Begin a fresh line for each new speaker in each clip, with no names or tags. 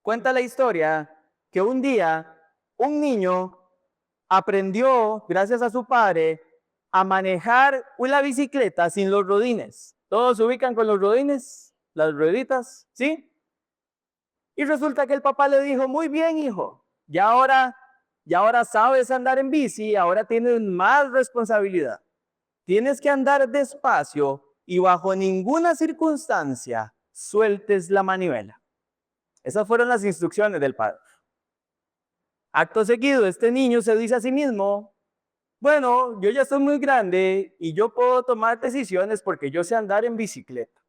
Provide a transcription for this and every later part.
Cuenta la historia que un día un niño aprendió, gracias a su padre, a manejar una bicicleta sin los rodines. ¿Todos se ubican con los rodines? Las rueditas, ¿sí? Y resulta que el papá le dijo, muy bien, hijo, ya ahora sabes andar en bici, ahora tienes más responsabilidad. Tienes que andar despacio y bajo ninguna circunstancia sueltes la manivela. Esas fueron las instrucciones del padre. Acto seguido, este niño se dice a sí mismo, bueno, yo ya soy muy grande y yo puedo tomar decisiones porque yo sé andar en bicicleta.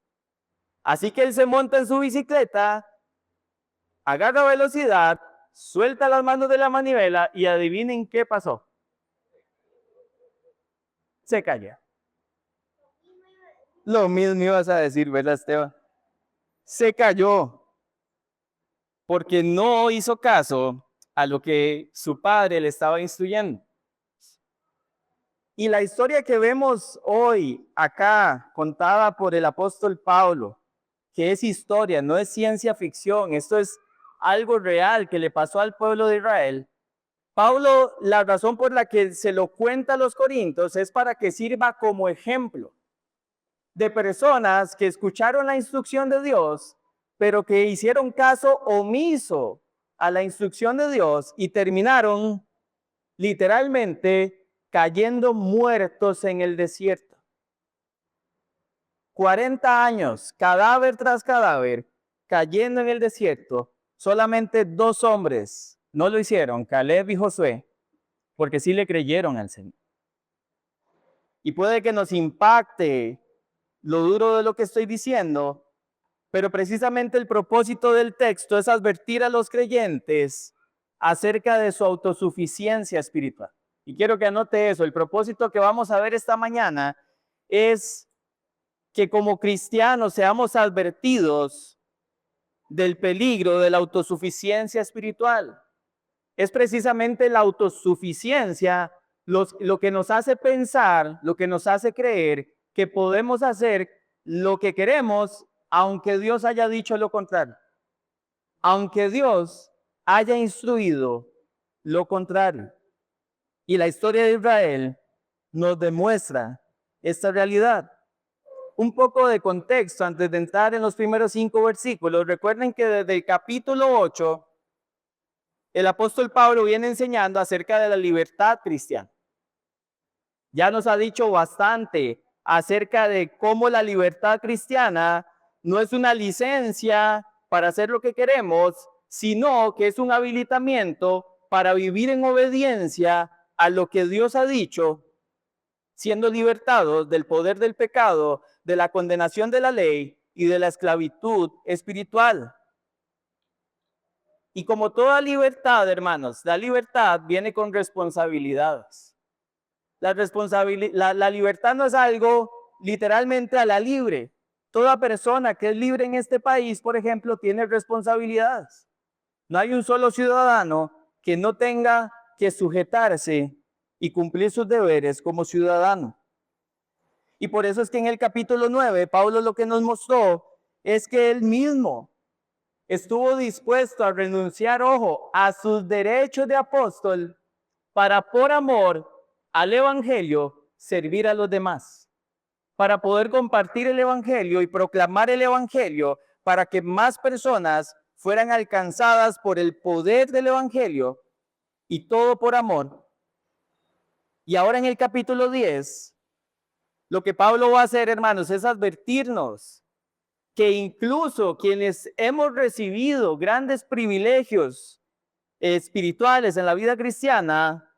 Así que él se monta en su bicicleta, agarra velocidad, suelta las manos de la manivela y adivinen qué pasó. Se cayó. Lo mismo ibas a decir, ¿verdad, Esteban? Se cayó porque no hizo caso a lo que su padre le estaba instruyendo. Y la historia que vemos hoy acá, contada por el apóstol Pablo, que es historia, no es ciencia ficción, esto es algo real que le pasó al pueblo de Israel. Pablo, la razón por la que se lo cuenta a los corintios es para que sirva como ejemplo de personas que escucharon la instrucción de Dios, pero que hicieron caso omiso a la instrucción de Dios y terminaron literalmente cayendo muertos en el desierto. 40 años, cadáver tras cadáver, cayendo en el desierto. Solamente 2 hombres no lo hicieron, Caleb y Josué, porque sí le creyeron al Señor. Y puede que nos impacte lo duro de lo que estoy diciendo, pero precisamente el propósito del texto es advertir a los creyentes acerca de su autosuficiencia espiritual. Y quiero que anote eso. El propósito que vamos a ver esta mañana es que como cristianos seamos advertidos del peligro de la autosuficiencia espiritual. Es precisamente la autosuficiencia lo que nos hace pensar, lo que nos hace creer que podemos hacer lo que queremos, aunque Dios haya dicho lo contrario. Aunque Dios haya instruido lo contrario. Y la historia de Israel nos demuestra esta realidad. Un poco de contexto antes de entrar en los primeros 5 versículos. Recuerden que desde el capítulo 8, el apóstol Pablo viene enseñando acerca de la libertad cristiana. Ya nos ha dicho bastante acerca de cómo la libertad cristiana no es una licencia para hacer lo que queremos, sino que es un habilitamiento para vivir en obediencia a lo que Dios ha dicho, siendo libertados del poder del pecado, de la condenación de la ley y de la esclavitud espiritual. Y como toda libertad, hermanos, la libertad viene con responsabilidades. La libertad no es algo literalmente a la libre. Toda persona que es libre en este país, por ejemplo, tiene responsabilidades. No hay un solo ciudadano que no tenga que sujetarse y cumplir sus deberes como ciudadano. Y por eso es que en el capítulo 9, Pablo lo que nos mostró es que él mismo estuvo dispuesto a renunciar, ojo, a sus derechos de apóstol para por amor al evangelio servir a los demás, para poder compartir el evangelio y proclamar el evangelio para que más personas fueran alcanzadas por el poder del evangelio y todo por amor. Y ahora en el capítulo 10, lo que Pablo va a hacer, hermanos, es advertirnos que incluso quienes hemos recibido grandes privilegios espirituales en la vida cristiana,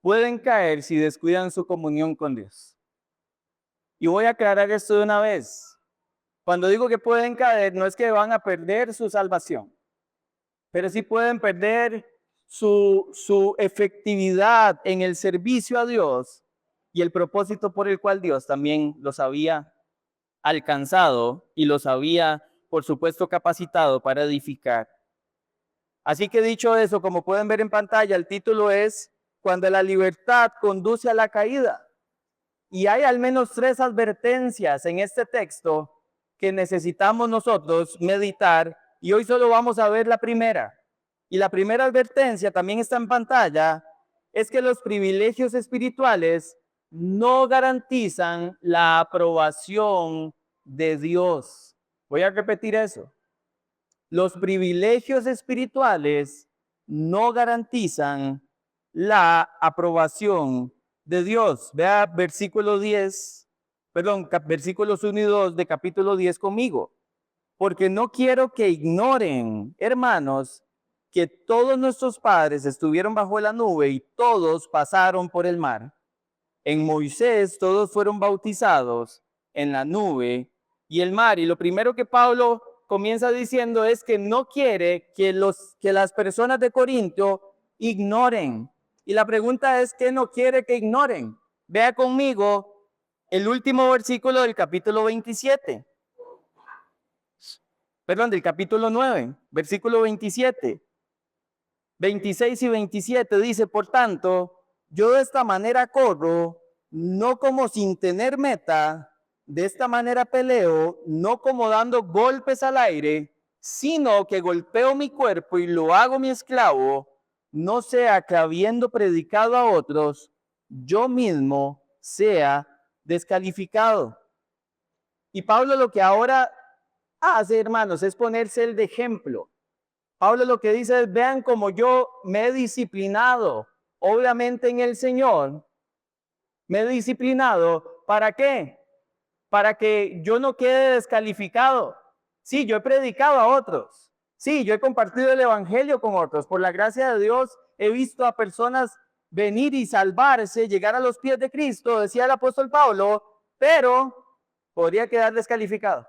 pueden caer si descuidan su comunión con Dios. Y voy a aclarar esto de una vez. Cuando digo que pueden caer, no es que van a perder su salvación, pero sí pueden perder su efectividad en el servicio a Dios y el propósito por el cual Dios también los había alcanzado y los había, por supuesto, capacitado para edificar. Así que dicho eso, como pueden ver en pantalla, el título es Cuando la libertad conduce a la caída. Y hay al menos 3 advertencias en este texto que necesitamos nosotros meditar y hoy solo vamos a ver la primera. Y la primera advertencia también está en pantalla, es que los privilegios espirituales no garantizan la aprobación de Dios. Voy a repetir eso. Los privilegios espirituales no garantizan la aprobación de Dios. Vea versículos 1 y 2 de capítulo 10 conmigo. Porque no quiero que ignoren, hermanos, que todos nuestros padres estuvieron bajo la nube y todos pasaron por el mar. En Moisés todos fueron bautizados en la nube y el mar. Y lo primero que Pablo comienza diciendo es que no quiere que las personas de Corinto ignoren. Y la pregunta es, ¿qué no quiere que ignoren? Vea conmigo el último versículo del capítulo 27. Del capítulo 9, versículo 27. 26 y 27 dice, por tanto, yo de esta manera corro, no como sin tener meta, de esta manera peleo, no como dando golpes al aire, sino que golpeo mi cuerpo y lo hago mi esclavo, no sea que habiendo predicado a otros, yo mismo sea descalificado. Y Pablo lo que ahora hace, hermanos, es ponerse el de ejemplo. Pablo lo que dice es, vean cómo yo me he disciplinado, obviamente en el Señor, me he disciplinado, ¿para qué? Para que yo no quede descalificado. Sí, yo he predicado a otros. Sí, yo he compartido el evangelio con otros. Por la gracia de Dios he visto a personas venir y salvarse, llegar a los pies de Cristo, decía el apóstol Pablo, pero podría quedar descalificado.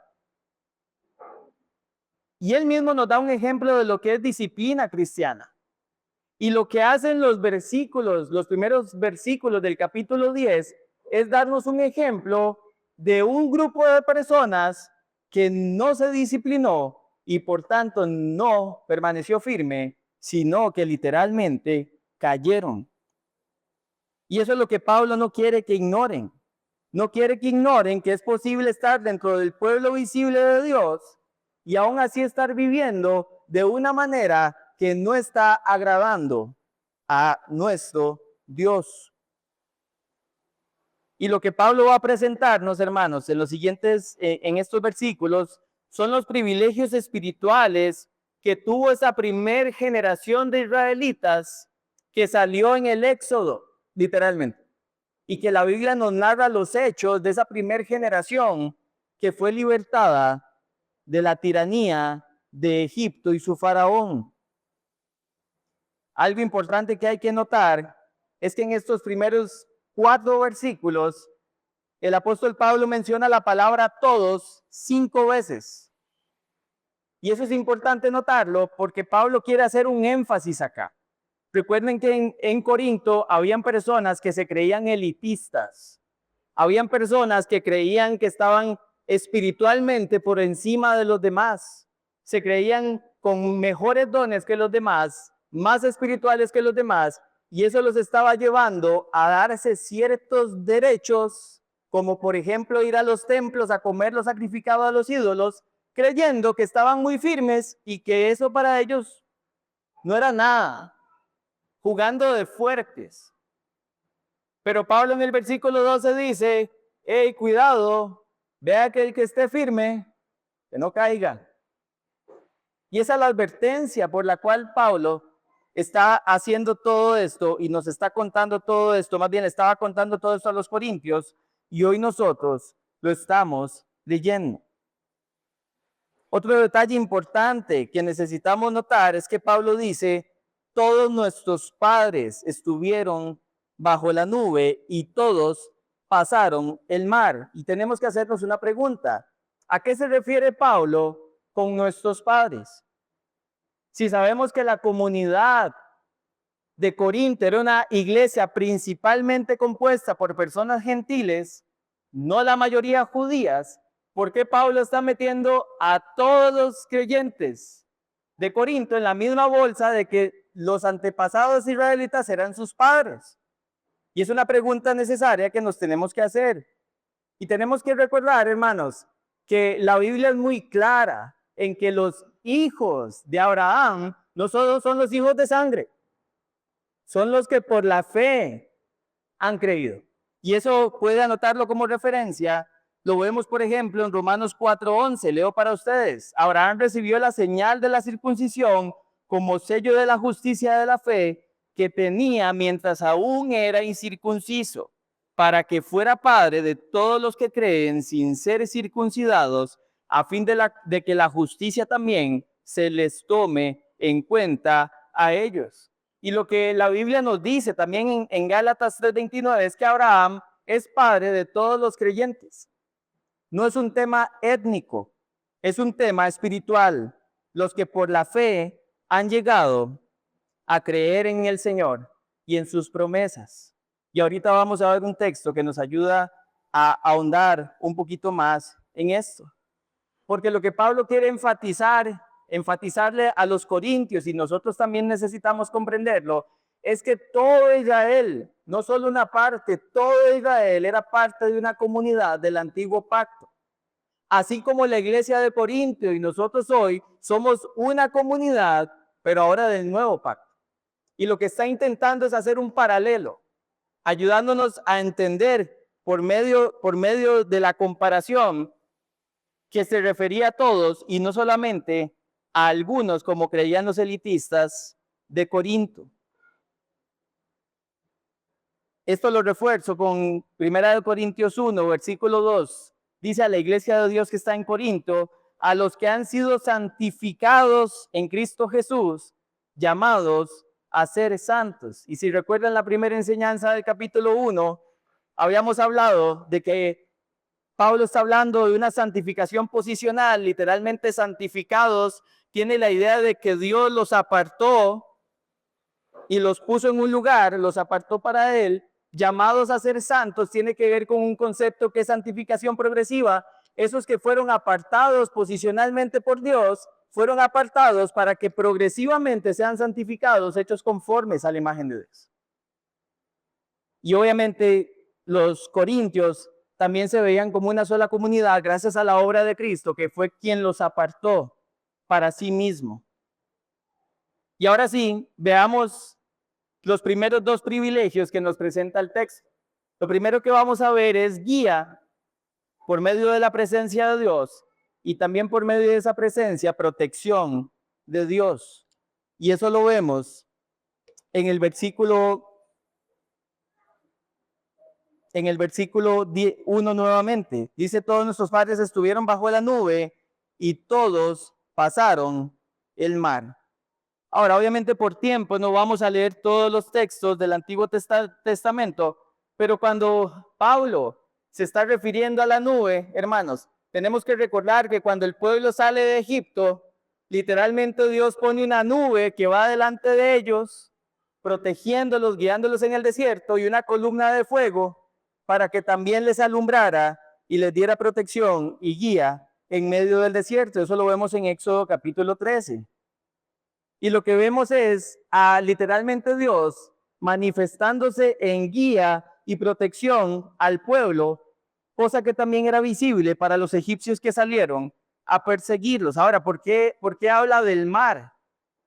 Y él mismo nos da un ejemplo de lo que es disciplina cristiana. Y lo que hacen los primeros versículos del capítulo 10, es darnos un ejemplo de un grupo de personas que no se disciplinó y por tanto no permaneció firme, sino que literalmente cayeron. Y eso es lo que Pablo no quiere que ignoren. No quiere que ignoren que es posible estar dentro del pueblo visible de Dios y aún así estar viviendo de una manera que no está agradando a nuestro Dios. Y lo que Pablo va a presentarnos, hermanos, en estos versículos, son los privilegios espirituales que tuvo esa primer generación de israelitas que salió en el Éxodo, literalmente. Y que la Biblia nos narra los hechos de esa primer generación que fue libertada de la tiranía de Egipto y su faraón. Algo importante que hay que notar es que en estos primeros 4 versículos, el apóstol Pablo menciona la palabra todos 5 veces. Y eso es importante notarlo porque Pablo quiere hacer un énfasis acá. Recuerden que en Corinto habían personas que se creían elitistas. Habían personas que creían que estaban espiritualmente por encima de los demás. Se creían con mejores dones que los demás, más espirituales que los demás, y eso los estaba llevando a darse ciertos derechos, como por ejemplo ir a los templos a comer lo sacrificado a los ídolos, creyendo que estaban muy firmes y que eso para ellos no era nada, jugando de fuertes. Pero Pablo en el versículo 12 dice, hey, cuidado, vea que el que esté firme, que no caiga. Y esa es la advertencia por la cual Pablo está haciendo todo esto y nos está contando todo esto, más bien estaba contando todo esto a los corintios y hoy nosotros lo estamos leyendo. Otro detalle importante que necesitamos notar es que Pablo dice, todos nuestros padres estuvieron bajo la nube y todos pasaron el mar. Y tenemos que hacernos una pregunta. ¿A qué se refiere Pablo con nuestros padres? Si sabemos que la comunidad de Corinto era una iglesia principalmente compuesta por personas gentiles, no la mayoría judías, ¿por qué Pablo está metiendo a todos los creyentes de Corinto en la misma bolsa de que los antepasados israelitas eran sus padres? Y es una pregunta necesaria que nos tenemos que hacer. Y tenemos que recordar, hermanos, que la Biblia es muy clara en que los hijos de Abraham no solo son los hijos de sangre, son los que por la fe han creído. Y eso puede anotarlo como referencia. Lo vemos, por ejemplo, en Romanos 4:11. Leo para ustedes. Abraham recibió la señal de la circuncisión como sello de la justicia de la fe que tenía mientras aún era incircunciso, para que fuera padre de todos los que creen sin ser circuncidados, a fin de que la justicia también se les tome en cuenta a ellos. Y lo que la Biblia nos dice también en Gálatas 3:29 es que Abraham es padre de todos los creyentes. No es un tema étnico, es un tema espiritual. Los que por la fe han llegado a creer en el Señor y en sus promesas. Y ahorita vamos a ver un texto que nos ayuda a ahondar un poquito más en esto. Porque lo que Pablo quiere enfatizarle a los corintios, y nosotros también necesitamos comprenderlo, es que todo Israel, no solo una parte, todo Israel era parte de una comunidad del antiguo pacto. Así como la iglesia de Corintio y nosotros hoy somos una comunidad, pero ahora del nuevo pacto. Y lo que está intentando es hacer un paralelo, ayudándonos a entender por medio de la comparación que se refería a todos y no solamente a algunos, como creían los elitistas de Corinto. Esto lo refuerzo con 1 Corintios 1, versículo 2. Dice a la iglesia de Dios que está en Corinto: a los que han sido santificados en Cristo Jesús, llamados a ser santos. Y si recuerdan la primera enseñanza del capítulo 1, habíamos hablado de que Pablo está hablando de una santificación posicional. Literalmente santificados tiene la idea de que Dios los apartó y los puso en un lugar, los apartó para él. Llamados a ser santos tiene que ver con un concepto que es santificación progresiva. Esos que fueron apartados posicionalmente por Dios, fueron apartados para que progresivamente sean santificados, hechos conformes a la imagen de Dios. Y obviamente los corintios también se veían como una sola comunidad gracias a la obra de Cristo, que fue quien los apartó para sí mismo. Y ahora sí, veamos los primeros dos privilegios que nos presenta el texto. Lo primero que vamos a ver es guía por medio de la presencia de Dios, y también por medio de esa presencia, protección de Dios. Y eso lo vemos en el versículo 1 nuevamente. Dice: todos nuestros padres estuvieron bajo la nube y todos pasaron el mar. Ahora, obviamente por tiempo no vamos a leer todos los textos del Antiguo Testamento, pero cuando Pablo se está refiriendo a la nube, hermanos, tenemos que recordar que cuando el pueblo sale de Egipto, literalmente Dios pone una nube que va delante de ellos, protegiéndolos, guiándolos en el desierto, y una columna de fuego para que también les alumbrara y les diera protección y guía en medio del desierto. Eso lo vemos en Éxodo capítulo 13. Y lo que vemos es a literalmente Dios manifestándose en guía y protección al pueblo, cosa que también era visible para los egipcios que salieron a perseguirlos. Ahora, ¿por qué habla del mar?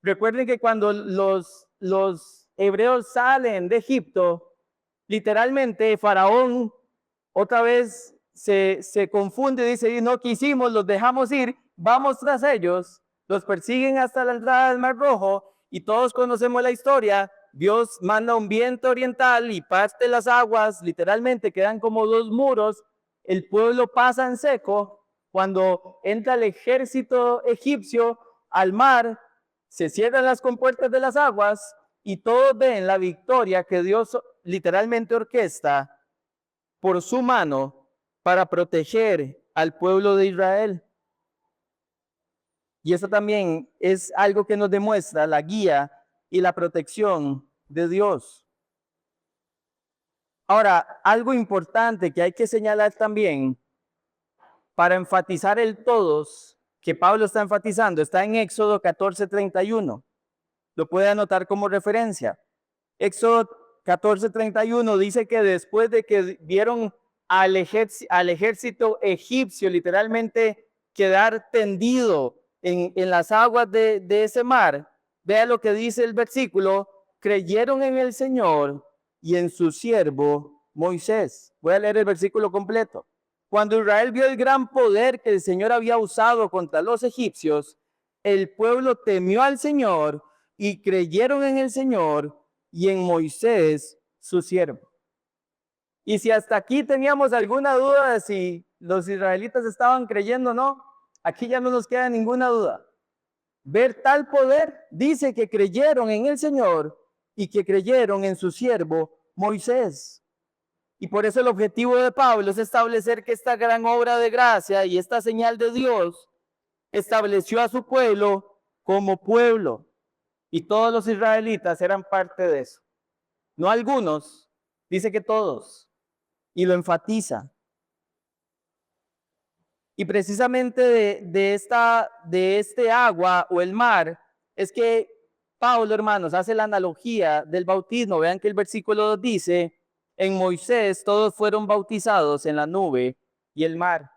Recuerden que cuando los hebreos salen de Egipto, literalmente Faraón otra vez se confunde y dice: no quisimos, los dejamos ir, vamos tras ellos. Los persiguen hasta la entrada del Mar Rojo, y todos conocemos la historia. Dios manda un viento oriental y parte las aguas, literalmente quedan como dos muros. El pueblo pasa en seco. Cuando entra el ejército egipcio al mar, se cierran las compuertas de las aguas y todos ven la victoria que Dios literalmente orquesta por su mano para proteger al pueblo de Israel. Y eso también es algo que nos demuestra la guía y la protección de Dios. Ahora, algo importante que hay que señalar también para enfatizar el todos que Pablo está enfatizando, está en Éxodo 14:31. Lo puede anotar como referencia. Éxodo 14:31 dice que después de que vieron al ejército egipcio literalmente quedar tendido en las aguas de ese mar, vea lo que dice el versículo, creyeron en el Señor y en su siervo Moisés. Voy a leer el versículo completo. Cuando Israel vio el gran poder que el Señor había usado contra los egipcios, el pueblo temió al Señor y creyeron en el Señor y en Moisés, su siervo. Y si hasta aquí teníamos alguna duda de si los israelitas estaban creyendo o no, aquí ya no nos queda ninguna duda. Ver tal poder dice que creyeron en el Señor y que creyeron en su siervo Moisés. Y por eso el objetivo de Pablo es establecer que esta gran obra de gracia y esta señal de Dios estableció a su pueblo como pueblo. Y todos los israelitas eran parte de eso. No algunos, dice que todos. Y lo enfatiza. Y precisamente de este agua o el mar es que Pablo, hermanos, hace la analogía del bautismo. Vean que el versículo 2 dice, en Moisés todos fueron bautizados en la nube y el mar.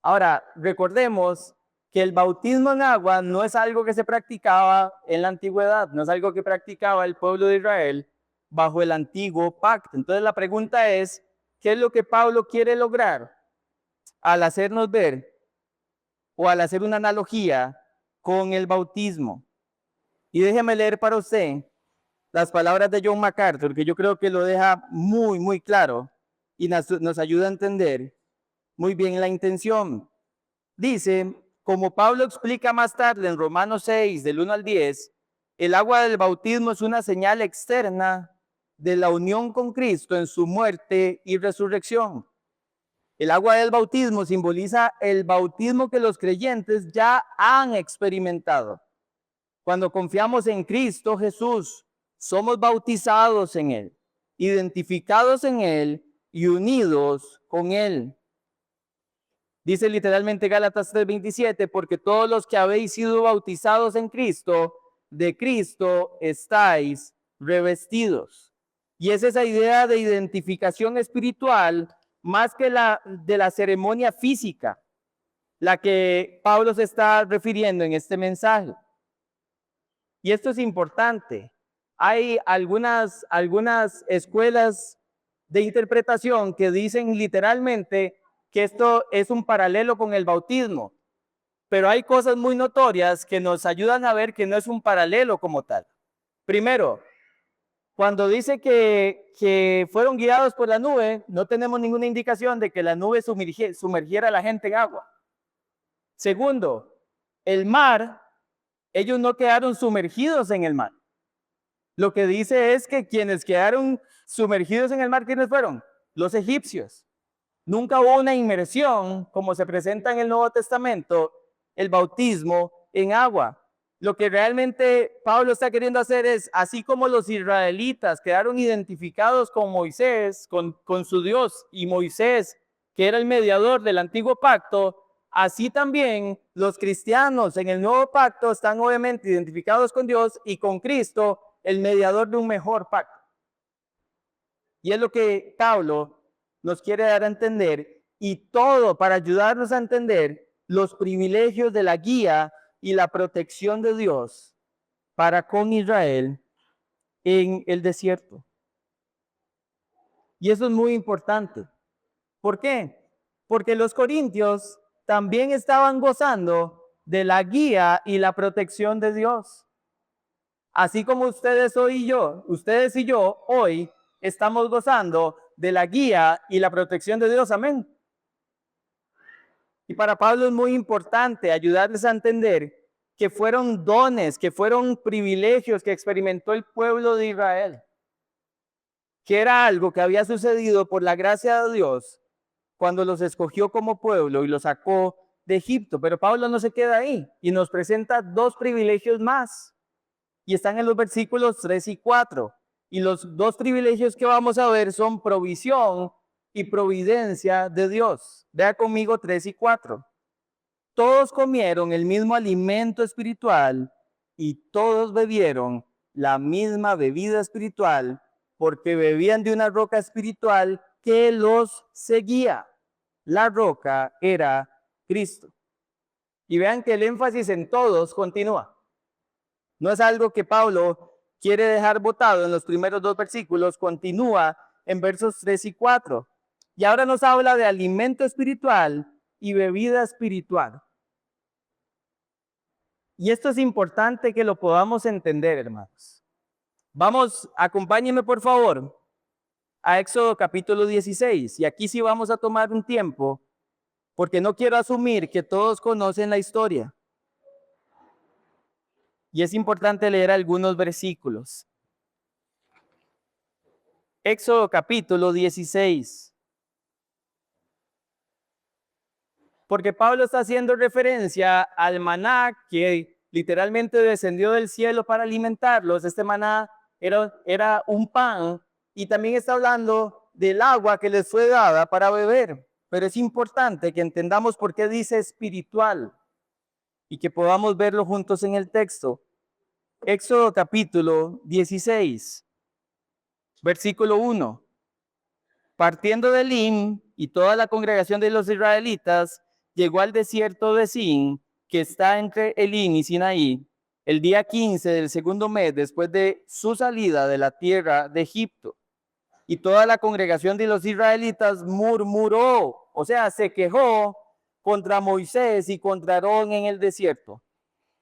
Ahora, recordemos que el bautismo en agua no es algo que se practicaba en la antigüedad, no es algo que practicaba el pueblo de Israel bajo el antiguo pacto. Entonces la pregunta es, ¿qué es lo que Pablo quiere lograr al hacernos ver o al hacer una analogía con el bautismo? Y déjeme leer para usted las palabras de John MacArthur, que yo creo que lo deja muy claro y nos ayuda a entender muy bien la intención. Dice, como Pablo explica más tarde en Romanos 6, del 1 al 10, el agua del bautismo es una señal externa de la unión con Cristo en su muerte y resurrección. El agua del bautismo simboliza el bautismo que los creyentes ya han experimentado. Cuando confiamos en Cristo Jesús, somos bautizados en Él, identificados en Él y unidos con Él. Dice literalmente Gálatas 3:27, porque todos los que habéis sido bautizados en Cristo, de Cristo estáis revestidos. Y es esa idea de identificación espiritual más que la de la ceremonia física, la que Pablo se está refiriendo en este mensaje. Y esto es importante. Hay algunas escuelas de interpretación que dicen literalmente que esto es un paralelo con el bautismo, pero hay cosas muy notorias que nos ayudan a ver que no es un paralelo como tal. Primero, cuando dice que fueron guiados por la nube, no tenemos ninguna indicación de que la nube sumergiera a la gente en agua. Segundo, el mar, ellos no quedaron sumergidos en el mar. Lo que dice es que quienes quedaron sumergidos en el mar, ¿quiénes fueron? Los egipcios. Nunca hubo una inmersión, como se presenta en el Nuevo Testamento, el bautismo en agua. Lo que realmente Pablo está queriendo hacer es, así como los israelitas quedaron identificados con Moisés, con su Dios, y Moisés, que era el mediador del antiguo pacto, así también los cristianos en el nuevo pacto están obviamente identificados con Dios y con Cristo, el mediador de un mejor pacto. Y es lo que Pablo nos quiere dar a entender, y todo para ayudarnos a entender los privilegios de la guía y la protección de Dios para con Israel en el desierto. Y eso es muy importante. ¿Por qué? Porque los corintios también estaban gozando de la guía y la protección de Dios. Así como ustedes y yo hoy estamos gozando de la guía y la protección de Dios. Amén. Y para Pablo es muy importante ayudarles a entender que fueron dones, que fueron privilegios que experimentó el pueblo de Israel, que era algo que había sucedido por la gracia de Dios cuando los escogió como pueblo y los sacó de Egipto. Pero Pablo no se queda ahí y nos presenta dos privilegios más. Y están en los versículos 3 y 4. Y los dos privilegios que vamos a ver son provisión y providencia de Dios. Vea conmigo 3 y 4. Todos comieron el mismo alimento espiritual y todos bebieron la misma bebida espiritual, porque bebían de una roca espiritual que los seguía. La roca era Cristo. Y vean que el énfasis en todos continúa. No es algo que Pablo quiere dejar botado en los primeros dos versículos, continúa en versos 3 y 4. Y ahora nos habla de alimento espiritual y bebida espiritual. Y esto es importante que lo podamos entender, hermanos. Vamos, acompáñenme por favor a Éxodo capítulo 16. Y aquí sí vamos a tomar un tiempo, porque no quiero asumir que todos conocen la historia. Y es importante leer algunos versículos. Éxodo capítulo 16. Porque Pablo está haciendo referencia al maná que literalmente descendió del cielo para alimentarlos. Este maná era un pan, y también está hablando del agua que les fue dada para beber. Pero es importante que entendamos por qué dice espiritual y que podamos verlo juntos en el texto. Éxodo capítulo 16, versículo 1. Partiendo de Elim, y toda la congregación de los israelitas llegó al desierto de Sin, que está entre Elim y Sinaí, el día 15 del segundo mes después de su salida de la tierra de Egipto. Y toda la congregación de los israelitas murmuró, o sea, se quejó contra Moisés y contra Aarón en el desierto.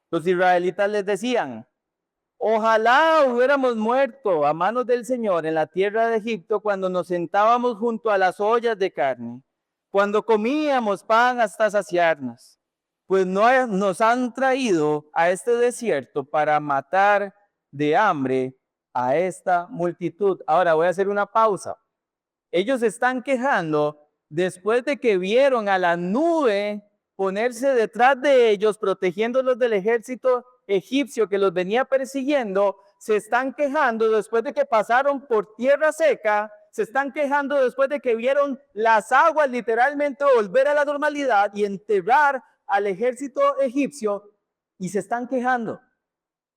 Los israelitas les decían: ojalá hubiéramos muerto a manos del Señor en la tierra de Egipto cuando nos sentábamos junto a las ollas de carne, cuando comíamos pan hasta saciarnos, pues no nos han traído a este desierto para matar de hambre a esta multitud. Ahora voy a hacer una pausa. Ellos están quejando después de que vieron a la nube ponerse detrás de ellos, protegiéndolos del ejército egipcio que los venía persiguiendo. Se están quejando después de que pasaron por tierra seca. Se están quejando después de que vieron las aguas literalmente volver a la normalidad y enterrar al ejército egipcio. Y se están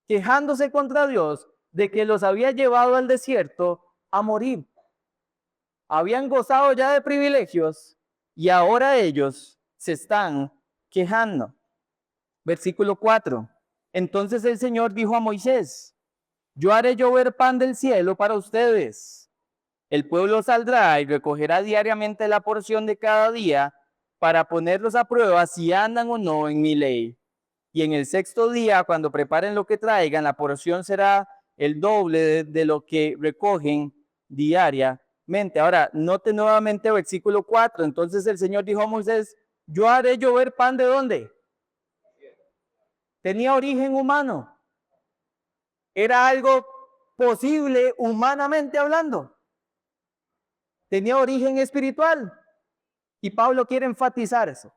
quejándose contra Dios de que los había llevado al desierto a morir. Habían gozado ya de privilegios y ahora ellos se están quejando. Versículo 4. Entonces el Señor dijo a Moisés: yo haré llover pan del cielo para ustedes. El pueblo saldrá y recogerá diariamente la porción de cada día para ponerlos a prueba si andan o no en mi ley. Y en el sexto día, cuando preparen lo que traigan, la porción será el doble de lo que recogen diariamente. Ahora, note nuevamente versículo 4. Entonces el Señor dijo a Moisés: yo haré llover pan ¿de dónde? Tenía origen humano. Era algo posible humanamente hablando. Tenía origen espiritual. Y Pablo quiere enfatizar eso.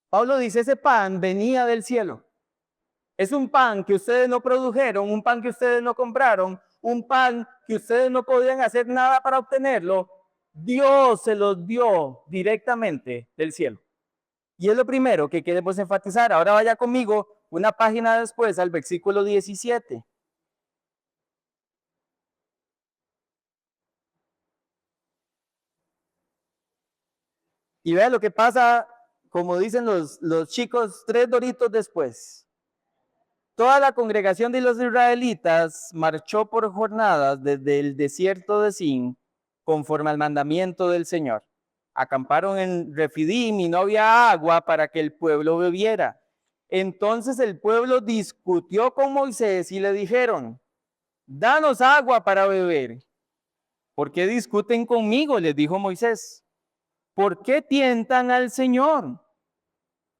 Pablo dice: ese pan venía del cielo. Es un pan que ustedes no produjeron, un pan que ustedes no compraron, un pan que ustedes no podían hacer nada para obtenerlo. Dios se los dio directamente del cielo. Y es lo primero que queremos enfatizar. Ahora vaya conmigo una página después al versículo 17. Y vea lo que pasa, como dicen los chicos, 3 doritos después. Toda la congregación de los israelitas marchó por jornadas desde el desierto de Sin, conforme al mandamiento del Señor. Acamparon en Refidim y no había agua para que el pueblo bebiera. Entonces el pueblo discutió con Moisés y le dijeron: danos agua para beber. ¿Por qué discuten conmigo?, les dijo Moisés. ¿Por qué tientan al Señor?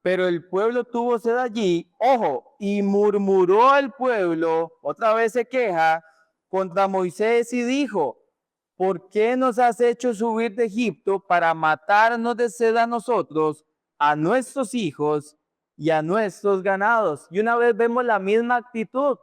Pero el pueblo tuvo sed allí, ojo, y murmuró el pueblo, otra vez se queja contra Moisés y dijo: ¿por qué nos has hecho subir de Egipto para matarnos de sed a nosotros, a nuestros hijos y a nuestros ganados? Y una vez vemos la misma actitud.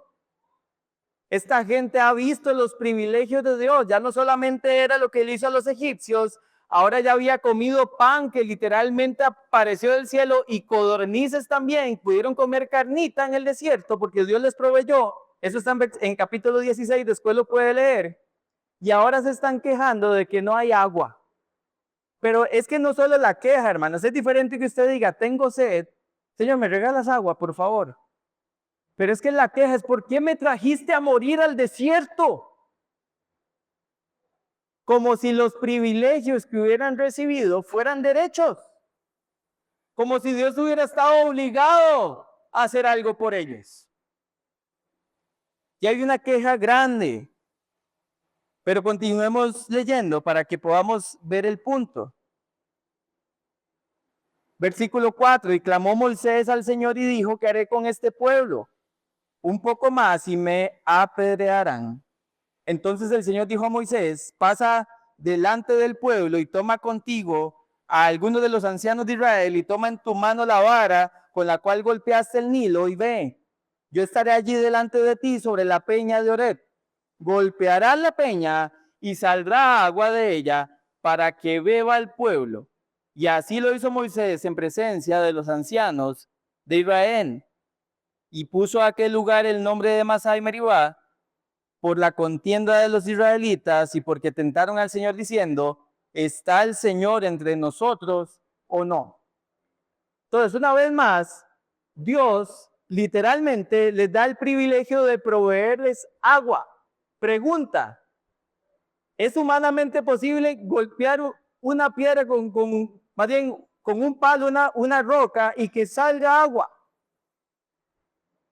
Esta gente ha visto los privilegios de Dios. Ya no solamente era lo que él hizo a los egipcios, ahora ya había comido pan que literalmente apareció del cielo, y codornices también. Pudieron comer carnita en el desierto porque Dios les proveyó. Eso está en capítulo 16, después lo puede leer. Y ahora se están quejando de que no hay agua. Pero es que no solo la queja, hermanos. Es diferente que usted diga: tengo sed, Señor, ¿me regalas agua, por favor? Pero es que la queja es, ¿por qué me trajiste a morir al desierto? Como si los privilegios que hubieran recibido fueran derechos. Como si Dios hubiera estado obligado a hacer algo por ellos. Y hay una queja grande. Pero continuemos leyendo para que podamos ver el punto. Versículo 4, y clamó Moisés al Señor y dijo, ¿qué haré con este pueblo? Un poco más y me apedrearán. Entonces el Señor dijo a Moisés, pasa delante del pueblo y toma contigo a algunos de los ancianos de Israel y toma en tu mano la vara con la cual golpeaste el Nilo y ve, yo estaré allí delante de ti sobre la peña de Oreb. Golpearás la peña y saldrá agua de ella para que beba el pueblo. Y así lo hizo Moisés en presencia de los ancianos de Israel. Y puso a aquel lugar el nombre de Masá y Meribá por la contienda de los israelitas y porque tentaron al Señor diciendo, ¿está el Señor entre nosotros o no? Entonces, una vez más, Dios literalmente les da el privilegio de proveerles agua. Pregunta, ¿es humanamente posible golpear una piedra más bien, con un palo, una roca y que salga agua?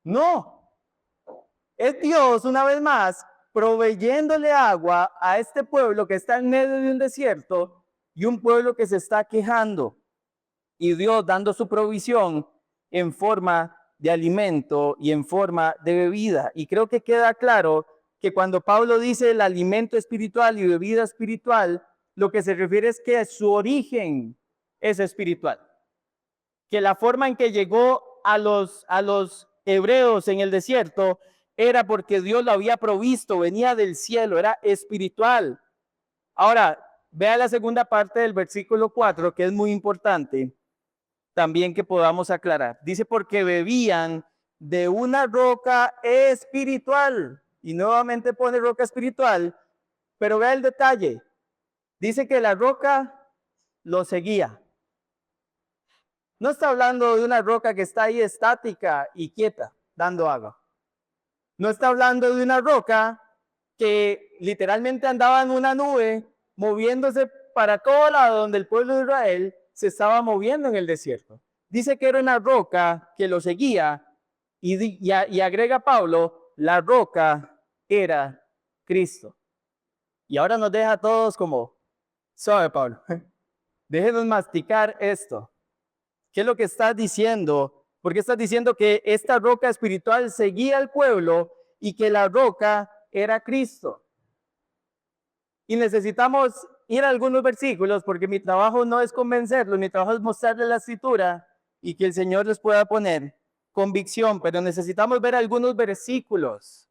No. Es Dios, una vez más, proveyéndole agua a este pueblo que está en medio de un desierto y un pueblo que se está quejando. Y Dios dando su provisión en forma de alimento y en forma de bebida. Y creo que queda claro que cuando Pablo dice el alimento espiritual y bebida espiritual, lo que se refiere es que su origen es espiritual. Que la forma en que llegó a los hebreos en el desierto era porque Dios lo había provisto, venía del cielo, era espiritual. Ahora, vea la segunda parte del versículo 4, que es muy importante también que podamos aclarar. Dice, porque bebían de una roca espiritual. Y nuevamente pone roca espiritual, pero vea el detalle. Dice que la roca lo seguía. No está hablando de una roca que está ahí estática y quieta, dando agua. No está hablando de una roca que literalmente andaba en una nube, moviéndose para todo lado donde el pueblo de Israel se estaba moviendo en el desierto. Dice que era una roca que lo seguía y agrega Pablo, la roca era Cristo. Y ahora nos deja a todos como, suave Pablo, déjenos masticar esto. ¿Qué es lo que estás diciendo? Porque estás diciendo que esta roca espiritual seguía al pueblo y que la roca era Cristo. Y necesitamos ir a algunos versículos porque mi trabajo no es convencerlos, mi trabajo es mostrarles la escritura y que el Señor les pueda poner convicción, pero necesitamos ver algunos versículos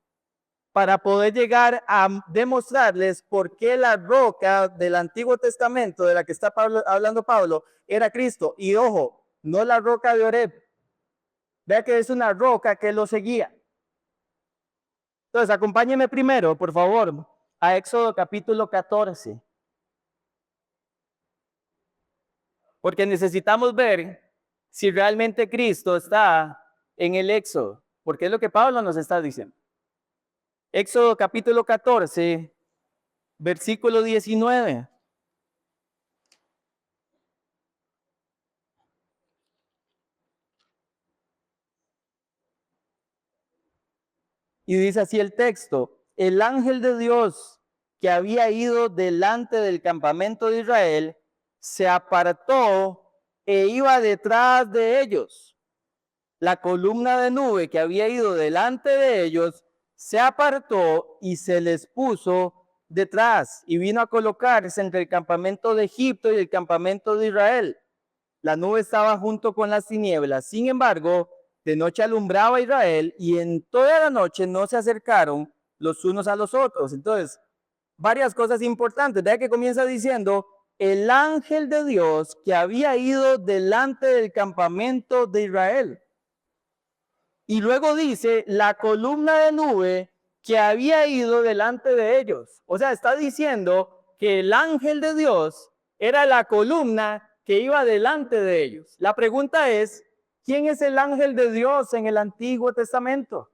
para poder llegar a demostrarles por qué la roca del Antiguo Testamento de la que está hablando Pablo era Cristo. Y ojo, no la roca de Oreb. Vea que es una roca que lo seguía. Entonces, acompáñeme primero, por favor, a Éxodo capítulo 14. Porque necesitamos ver si realmente Cristo está en el Éxodo. Porque es lo que Pablo nos está diciendo. Éxodo capítulo 14, versículo 19. Y dice así el texto, el ángel de Dios que había ido delante del campamento de Israel, se apartó e iba detrás de ellos. La columna de nube que había ido delante de ellos, se apartó y se les puso detrás y vino a colocarse entre el campamento de Egipto y el campamento de Israel. La nube estaba junto con las tinieblas, sin embargo, de noche alumbraba a Israel y en toda la noche no se acercaron los unos a los otros. Entonces, varias cosas importantes. Vea que comienza diciendo, el ángel de Dios que había ido delante del campamento de Israel. Y luego dice, la columna de nube que había ido delante de ellos. O sea, está diciendo que el ángel de Dios era la columna que iba delante de ellos. La pregunta es, ¿Quién es el ángel de Dios en el Antiguo Testamento?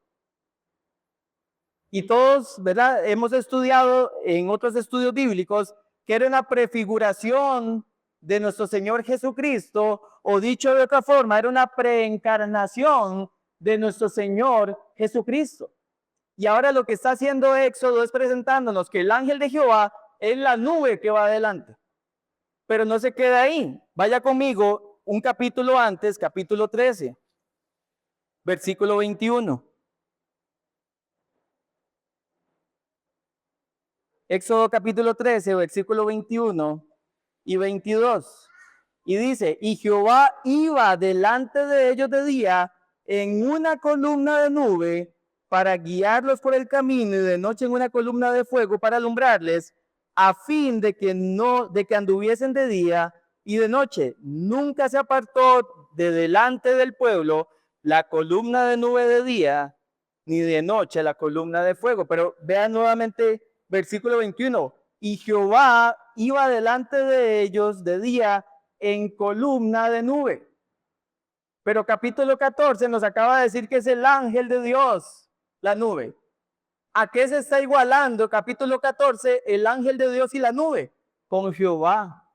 Y todos, ¿verdad? Hemos estudiado en otros estudios bíblicos que era una prefiguración de nuestro Señor Jesucristo, o dicho de otra forma, era una preencarnación de nuestro Señor Jesucristo. Y ahora lo que está haciendo Éxodo es presentándonos que el ángel de Jehová es la nube que va adelante. Pero no se queda ahí. Vaya conmigo un capítulo antes, capítulo 13, versículo 21. Éxodo capítulo 13, versículo 21 y 22. Y dice, y Jehová iba delante de ellos de día en una columna de nube para guiarlos por el camino, y de noche en una columna de fuego para alumbrarles, a fin de que anduviesen de día y de noche. Nunca se apartó de delante del pueblo la columna de nube de día, ni de noche la columna de fuego. Pero vean nuevamente versículo 21. Y Jehová iba delante de ellos de día en columna de nube. Pero capítulo 14 nos acaba de decir que es el ángel de Dios, la nube. ¿A qué se está igualando capítulo 14 el ángel de Dios y la nube? Con Jehová.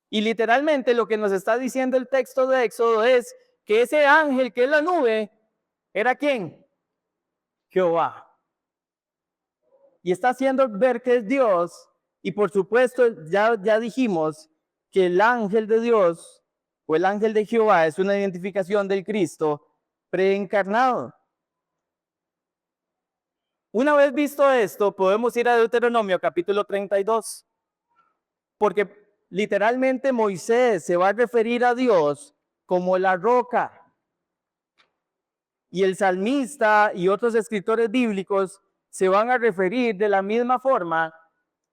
Y literalmente lo que nos está diciendo el texto de Éxodo es que ese ángel que es la nube, ¿era quién? Jehová. Y está haciendo ver que es Dios. Y por supuesto, ya dijimos que el ángel de Dios o el ángel de Jehová es una identificación del Cristo preencarnado. Una vez visto esto, podemos ir a Deuteronomio capítulo 32, porque literalmente Moisés se va a referir a Dios como la roca. Y el salmista y otros escritores bíblicos se van a referir de la misma forma,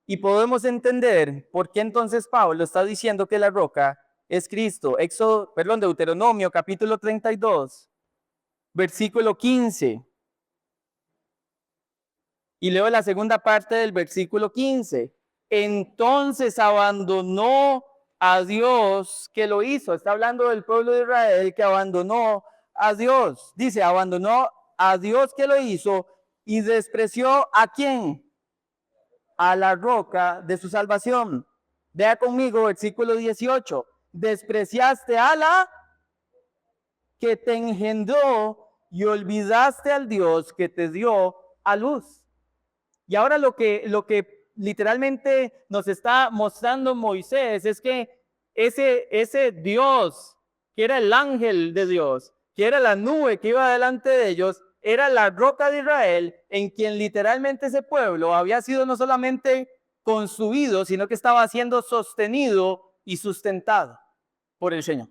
y podemos entender por qué entonces Pablo está diciendo que la roca es Cristo. Deuteronomio capítulo 32, versículo 15. Y leo la segunda parte del versículo 15. Entonces abandonó a Dios que lo hizo. Está hablando del pueblo de Israel que abandonó a Dios. Dice, abandonó a Dios que lo hizo y despreció ¿a quién? A la roca de su salvación. Vea conmigo versículo 18. Despreciaste a la que te engendró y olvidaste al Dios que te dio a luz. Y ahora lo que literalmente nos está mostrando Moisés es que ese Dios, que era el ángel de Dios, que era la nube que iba delante de ellos, era la roca de Israel, en quien literalmente ese pueblo había sido no solamente construido, sino que estaba siendo sostenido y sustentado por el Señor.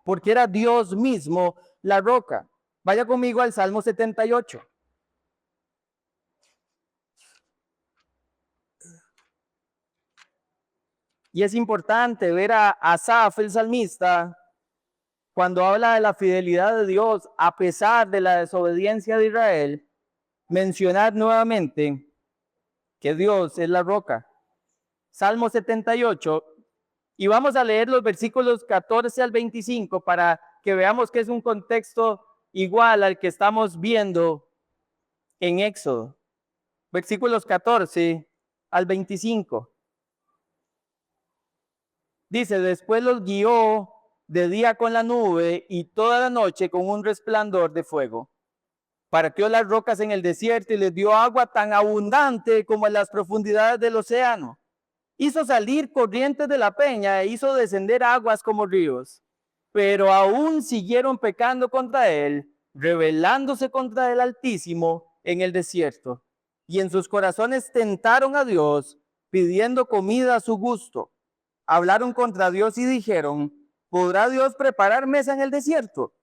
Porque era Dios mismo la roca. Vaya conmigo al Salmo 78. Y es importante ver a Asaf, el salmista, cuando habla de la fidelidad de Dios a pesar de la desobediencia de Israel, mencionar nuevamente que Dios es la roca. Salmo 78, y vamos a leer los versículos 14 al 25 para que veamos que es un contexto igual al que estamos viendo en Éxodo. Versículos 14 al 25. Dice, después los guió de día con la nube y toda la noche con un resplandor de fuego. Partió las rocas en el desierto y les dio agua tan abundante como en las profundidades del océano. Hizo salir corrientes de la peña e hizo descender aguas como ríos. Pero aún siguieron pecando contra él, rebelándose contra el Altísimo en el desierto. Y en sus corazones tentaron a Dios, pidiendo comida a su gusto. Hablaron contra Dios y dijeron, ¿podrá Dios preparar mesa en el desierto?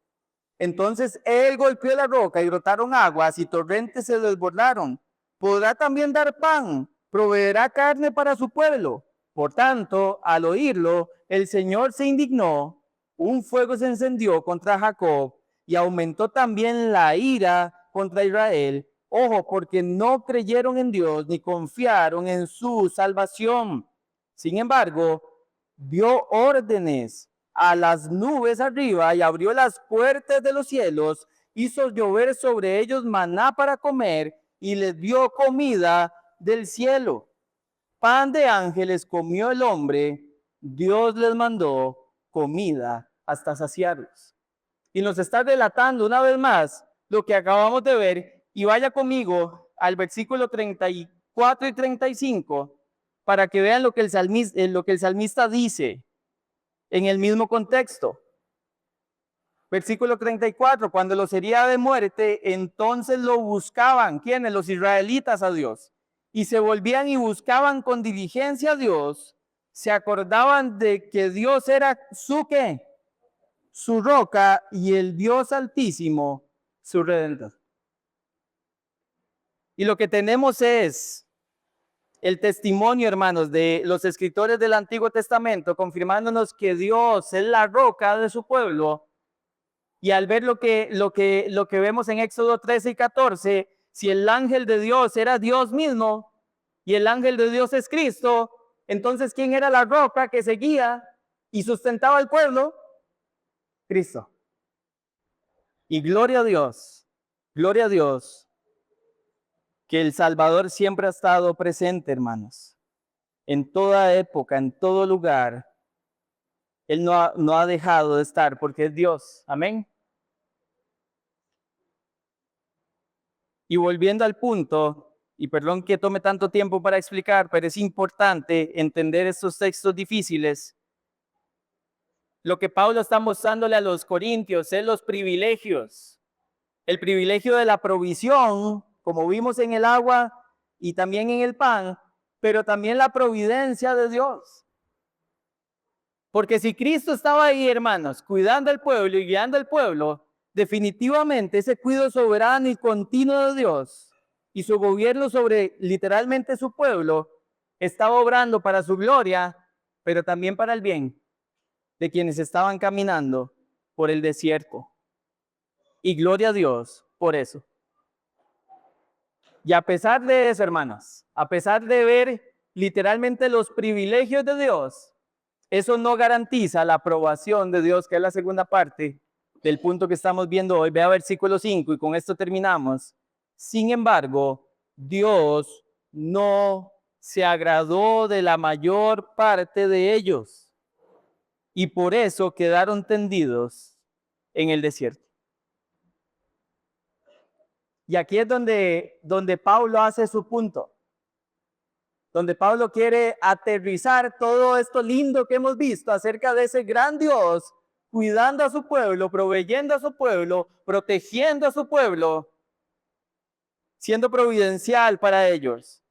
Entonces él golpeó la roca y brotaron aguas y torrentes se desbordaron. ¿Podrá también dar pan? ¿Proveerá carne para su pueblo? Por tanto, al oírlo, el Señor se indignó, un fuego se encendió contra Jacob y aumentó también la ira contra Israel. Ojo, porque no creyeron en Dios ni confiaron en su salvación. Sin embargo, dio órdenes a las nubes arriba y abrió las puertas de los cielos, hizo llover sobre ellos maná para comer y les dio comida del cielo. Pan de ángeles comió el hombre, Dios les mandó comida hasta saciarlos. Y nos está relatando una vez más lo que acabamos de ver, y vaya conmigo al versículo 34 y 35 para que vean lo que el salmista dice en el mismo contexto. Versículo 34, cuando los hería de muerte, entonces lo buscaban, ¿quiénes? Los israelitas a Dios. Y se volvían y buscaban con diligencia a Dios, se acordaban de que Dios era su ¿qué? Su roca y el Dios altísimo, su redentor. Y lo que tenemos es el testimonio, hermanos, de los escritores del Antiguo Testamento, confirmándonos que Dios es la roca de su pueblo. Y al ver lo que vemos en Éxodo 13 y 14, si el ángel de Dios era Dios mismo y el ángel de Dios es Cristo, entonces ¿quién era la roca que seguía y sustentaba al pueblo? Cristo. Y gloria a Dios, que el Salvador siempre ha estado presente, hermanos. En toda época, en todo lugar, Él no ha dejado de estar porque es Dios. Amén. Y volviendo al punto, y perdón que tome tanto tiempo para explicar, pero es importante entender estos textos difíciles. Lo que Pablo está mostrándole a los corintios es los privilegios. El privilegio de la provisión, como vimos en el agua y también en el pan, pero también la providencia de Dios. Porque si Cristo estaba ahí, hermanos, cuidando al pueblo y guiando al pueblo, definitivamente ese cuidado soberano y continuo de Dios y su gobierno sobre literalmente su pueblo estaba obrando para su gloria, pero también para el bien de quienes estaban caminando por el desierto. Y gloria a Dios por eso. Y a pesar de eso, hermanos, a pesar de ver literalmente los privilegios de Dios, eso no garantiza la aprobación de Dios, que es la segunda parte del punto que estamos viendo hoy. Ve a versículo 5 y con esto terminamos. Sin embargo, Dios no se agradó de la mayor parte de ellos y por eso quedaron tendidos en el desierto. Y aquí es donde Pablo hace su punto, donde Pablo quiere aterrizar todo esto lindo que hemos visto acerca de ese gran Dios, cuidando a su pueblo, proveyendo a su pueblo, protegiendo a su pueblo, siendo providencial para ellos.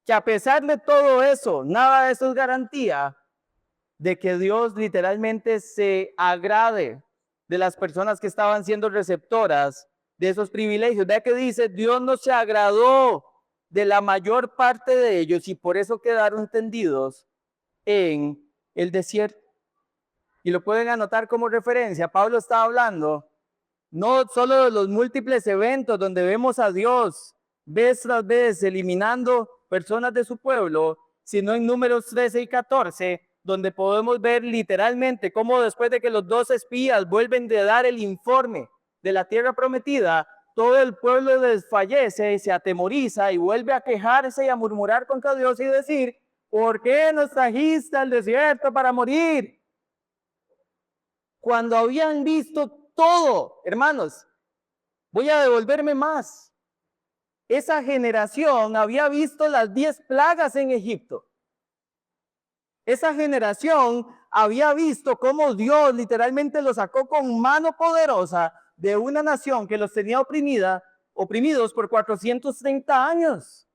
Que a pesar de todo eso, nada de eso es garantía de que Dios literalmente se agrade de las personas que estaban siendo receptoras de esos privilegios. Vea que dice, Dios no se agradó de la mayor parte de ellos y por eso quedaron tendidos en el desierto. Y lo pueden anotar como referencia. Pablo está hablando no solo de los múltiples eventos donde vemos a Dios vez tras vez eliminando personas de su pueblo, sino en Números 13 y 14, donde podemos ver literalmente cómo después de que los 2 espías vuelven de dar el informe de la tierra prometida, todo el pueblo desfallece y se atemoriza y vuelve a quejarse y a murmurar contra Dios y decir, ¿por qué nos trajiste al desierto para morir? Cuando habían visto todo, hermanos, voy a devolverme más. Esa generación había visto las 10 plagas en Egipto. Esa generación había visto cómo Dios literalmente los sacó con mano poderosa de una nación que los tenía oprimidos por 430 años.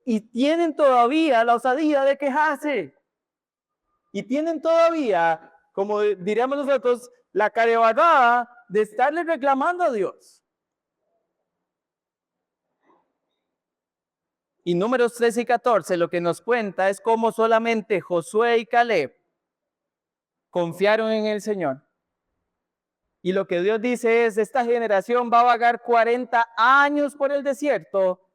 Y tienen todavía la osadía de quejarse. Y tienen todavía, como diríamos nosotros, la carebarrada de estarle reclamando a Dios. Y Números 13 y 14 lo que nos cuenta es cómo solamente Josué y Caleb confiaron en el Señor. Y lo que Dios dice es, esta generación va a vagar 40 años por el desierto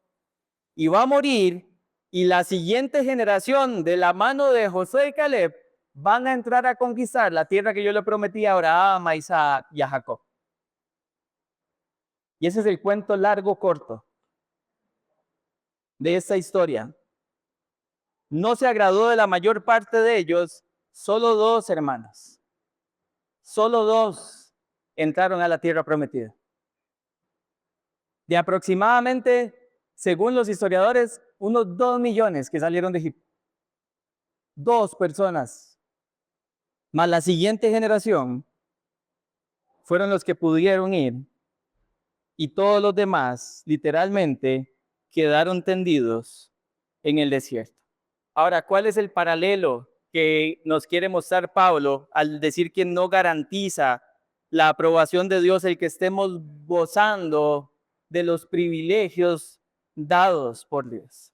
y va a morir. Y la siguiente generación de la mano de Josué y Caleb van a entrar a conquistar la tierra que yo le prometí a Abraham, a Isaac y a Jacob. Y ese es el cuento largo, corto de esta historia. No se agradó de la mayor parte de ellos, solo 2 hermanos. Solo 2 entraron a la tierra prometida. De aproximadamente, según los historiadores, unos 2 millones que salieron de Egipto. 2 personas. Más la siguiente generación fueron los que pudieron ir y todos los demás, literalmente, quedaron tendidos en el desierto. Ahora, ¿cuál es el paralelo que nos quiere mostrar Pablo al decir que no garantiza la aprobación de Dios el que estemos gozando de los privilegios dados por Dios?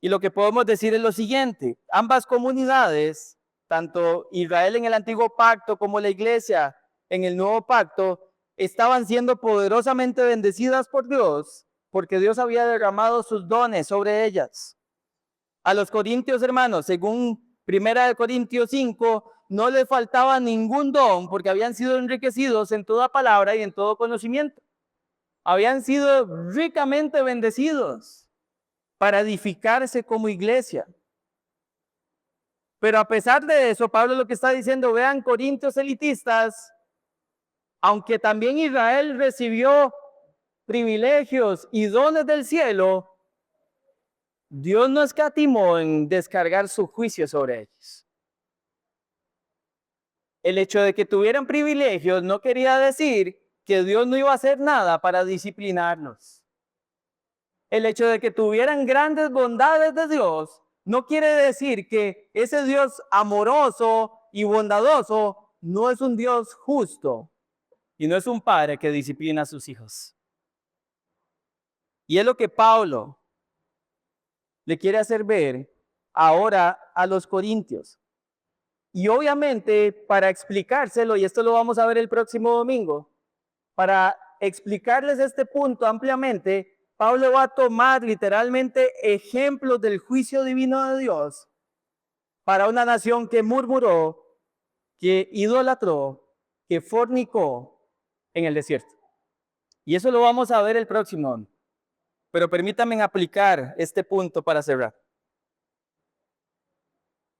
Y lo que podemos decir es lo siguiente: ambas comunidades, tanto Israel en el antiguo pacto como la iglesia en el nuevo pacto, estaban siendo poderosamente bendecidas por Dios porque Dios había derramado sus dones sobre ellas. A los corintios, hermanos, según 1 Corintios 5, no les faltaba ningún don porque habían sido enriquecidos en toda palabra y en todo conocimiento. Habían sido ricamente bendecidos para edificarse como iglesia. Pero a pesar de eso, Pablo lo que está diciendo: vean, corintios elitistas, aunque también Israel recibió privilegios y dones del cielo, Dios no escatimó en descargar su juicio sobre ellos. El hecho de que tuvieran privilegios no quería decir que Dios no iba a hacer nada para disciplinarlos. El hecho de que tuvieran grandes bondades de Dios no quiere decir que ese Dios amoroso y bondadoso no es un Dios justo y no es un padre que disciplina a sus hijos. Y es lo que Pablo le quiere hacer ver ahora a los corintios. Y obviamente, para explicárselo, y esto lo vamos a ver el próximo domingo, para explicarles este punto ampliamente, Pablo va a tomar literalmente ejemplos del juicio divino de Dios para una nación que murmuró, que idolatró, que fornicó en el desierto. Y eso lo vamos a ver el próximo domingo. Pero permítanme aplicar este punto para cerrar.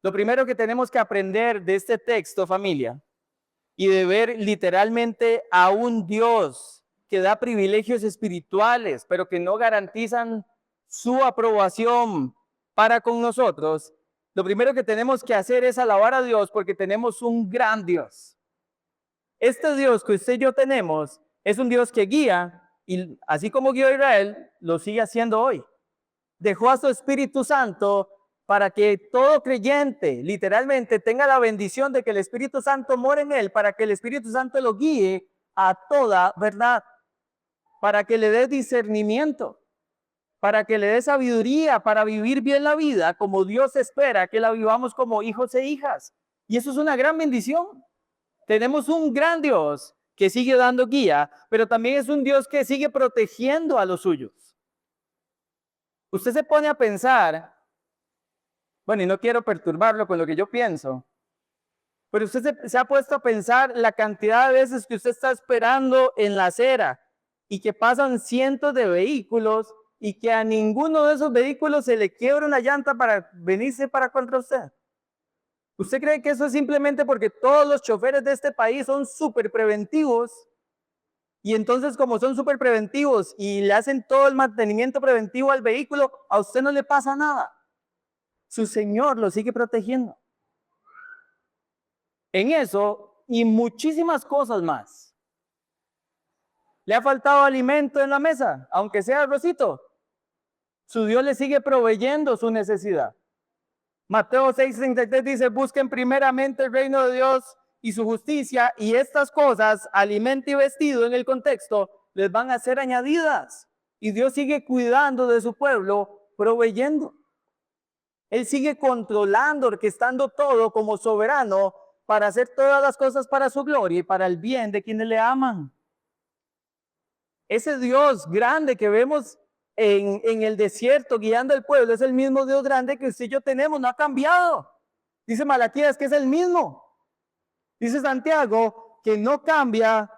Lo primero que tenemos que aprender de este texto, familia, y de ver literalmente a un Dios que da privilegios espirituales, pero que no garantizan su aprobación para con nosotros, lo primero que tenemos que hacer es alabar a Dios porque tenemos un gran Dios. Este Dios que usted y yo tenemos es un Dios que guía, y así como guió a Israel, lo sigue haciendo hoy. Dejó a su Espíritu Santo para que todo creyente literalmente tenga la bendición de que el Espíritu Santo more en él, para que el Espíritu Santo lo guíe a toda verdad, para que le dé discernimiento, para que le dé sabiduría para vivir bien la vida como Dios espera que la vivamos como hijos e hijas. Y eso es una gran bendición. Tenemos un gran Dios que sigue dando guía, pero también es un Dios que sigue protegiendo a los suyos. Usted se pone a pensar, bueno, y no quiero perturbarlo con lo que yo pienso, pero usted se ha puesto a pensar la cantidad de veces que usted está esperando en la acera y que pasan cientos de vehículos y que a ninguno de esos vehículos se le quiebra una llanta para venirse para contra usted. ¿Usted cree que eso es simplemente porque todos los choferes de este país son súper preventivos? Y entonces, como son súper preventivos y le hacen todo el mantenimiento preventivo al vehículo, a usted no le pasa nada. Su Señor lo sigue protegiendo. En eso y muchísimas cosas más. ¿Le ha faltado alimento en la mesa? Aunque sea arrocito. Su Dios le sigue proveyendo su necesidad. Mateo 6:33 dice: busquen primeramente el reino de Dios y su justicia, y estas cosas, alimento y vestido en el contexto, les van a ser añadidas. Y Dios sigue cuidando de su pueblo, proveyendo. Él sigue controlando, orquestando todo como soberano para hacer todas las cosas para su gloria y para el bien de quienes le aman. Ese Dios grande que vemos en el desierto guiando al pueblo es el mismo Dios grande que usted y yo tenemos, no ha cambiado. Dice Malaquías que es el mismo. Dice Santiago que no cambia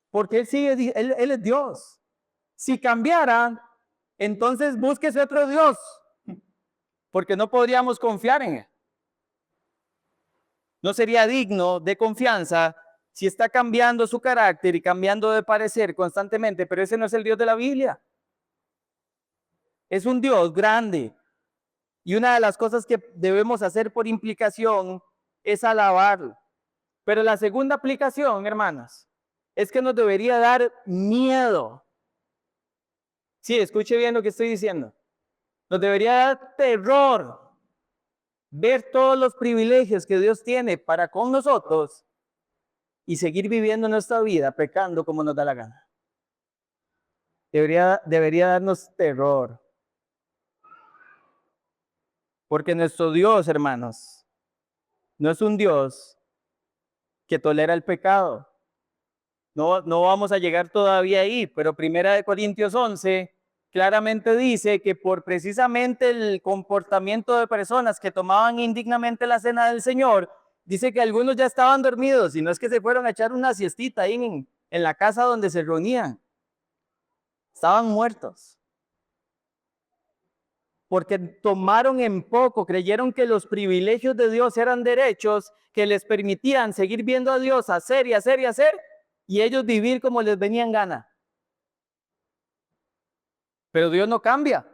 porque Él sigue, Él es Dios. Si cambiara, entonces búsquese otro Dios, porque no podríamos confiar en Él. No sería digno de confianza si está cambiando su carácter y cambiando de parecer constantemente, pero ese no es el Dios de la Biblia. Es un Dios grande. Y una de las cosas que debemos hacer por implicación es alabarlo. Pero la segunda aplicación, hermanas, es que nos debería dar miedo. Sí, escuche bien lo que estoy diciendo. Nos debería dar terror ver todos los privilegios que Dios tiene para con nosotros y seguir viviendo nuestra vida pecando como nos da la gana. Debería darnos terror. Porque nuestro Dios, hermanos, no es un Dios que tolera el pecado. No vamos a llegar todavía ahí, pero 1 Corintios 11 claramente dice que por precisamente el comportamiento de personas que tomaban indignamente la cena del Señor, dice que algunos ya estaban dormidos y no es que se fueron a echar una siestita ahí en la casa donde se reunían. Estaban muertos. Porque tomaron en poco, creyeron que los privilegios de Dios eran derechos que les permitían seguir viendo a Dios hacer y hacer y hacer, y ellos vivir como les venía en gana. Pero Dios no cambia.